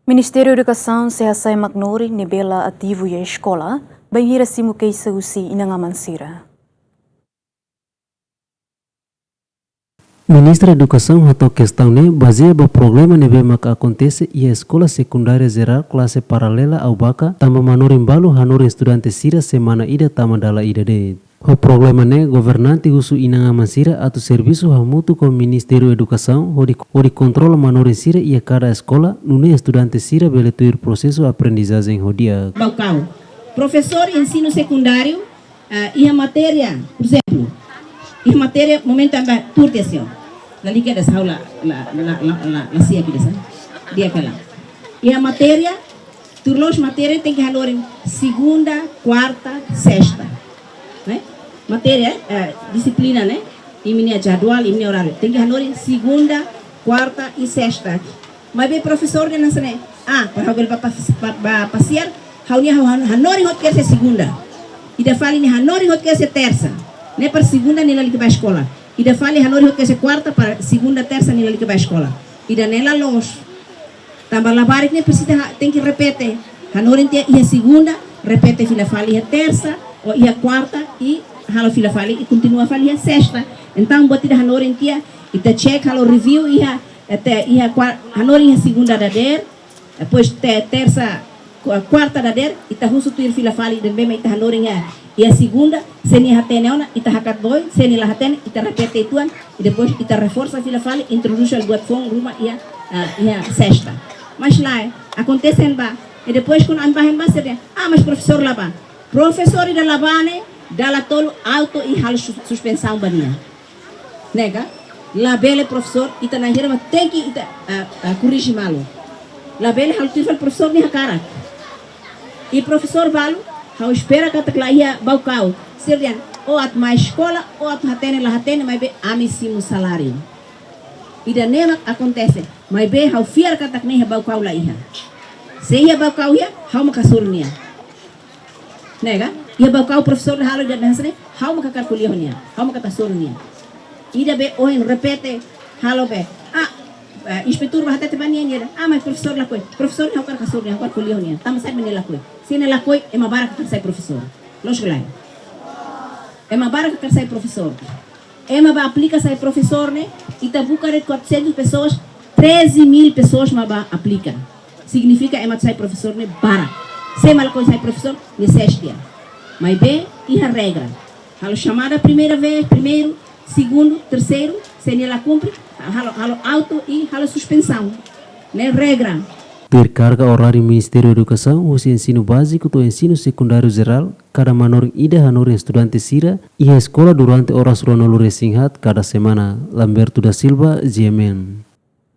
Ministério da Educação se sai magnori nibela ativo e a escola, bem ira simu que se usi inangamansira. Ministra da Educação atau questão ne baseia o problema ne bema que acontece e a escola secundária geral classe paralela ao baka tama manorim balu hanori estudante sira semana ida tama dala ida de. O problema ne governante usu inangamansira atau serviço hamutu com Ministério da Educação odi controla manorim sira e a cada escola nune estudante sira beletuir processo aprendizagem hodia. Balcão. Professor ensino secundário e a matéria, por exemplo, e a matéria momento amba turte assim, la liga das aula la sia aqui dessa dia aquela. E a matéria, turlos matéria tem que halor em segunda, quarta, sexta, né? Matéria, disciplina, né? E minha jadwal, e minha horário, tem que halor em segunda, quarta e sexta. Mas bem professor de nessa né? Para o passear, haunia hanori hot quer ser segunda. E da fali ni hanori hot quer ser terça. Ne para segunda nila liki ba escola. E da fali hanori hot quer ser quarta para segunda, terça nila liki ba escola. E da nela longe. Tambah labarik ne precisa tem que repetir. Hanori tia ia segunda, repete fila fali ia terça ou ia quarta e halo fila fali e continua fali ia sexta. Então boti da hanori tia ita check halo review ia até ia hanori ia segunda da der, depois terça quarta da der ita husu tuir fila fali dan bema ita hanori ia segunda seni hatene ona ita hakat boy seni la hatene ita repete ituan e depois ita reforça fila fali introduce al buat fong rumah ia sexta. Mas lá acontece em ba e depois quando amba em ba seria mas professor lá ba professor da labane dala tolo auto e hal suspensão bania nega la bele professor ita na hira tem que ita corrigir malo la bele hal tuir professor ni hakara e professor balu hau espera que takla ia baucau serian ou at mais escola ou at hatene la hatene mas be amissimo salário e da nema acontece mas be hau fiar que takne ia baucau la ia se ia baucau ia hau makasurnia nega ia baucau professor halo da nasne hau makakar kuliah nia hau makatasurnia ida be oin repete halo be inspetor bahatete banian dia mas professor la koi professor hau kar kasurnia hau kar kuliah nia tama sai menela koi sine la koi é uma barca que sai professor los glai é uma barca que sai professor é uma aplica sai professor né e tá bucare 400 pessoas 13.000 pessoas ma ba aplica significa é uma sai professor né bara se mal coi sai professor necessia mas bem e a regra halo chamada primeira vez primeiro segundo terceiro se ela cumpre halo auto e halo suspensão né regra. Per carga horário Ministério da Educação, o ensino básico ou ensino secundário geral, cada manor ida hanor estudante sira e a escola durante horas ronolo resinghat cada semana. Lamberto da Silva, GMN.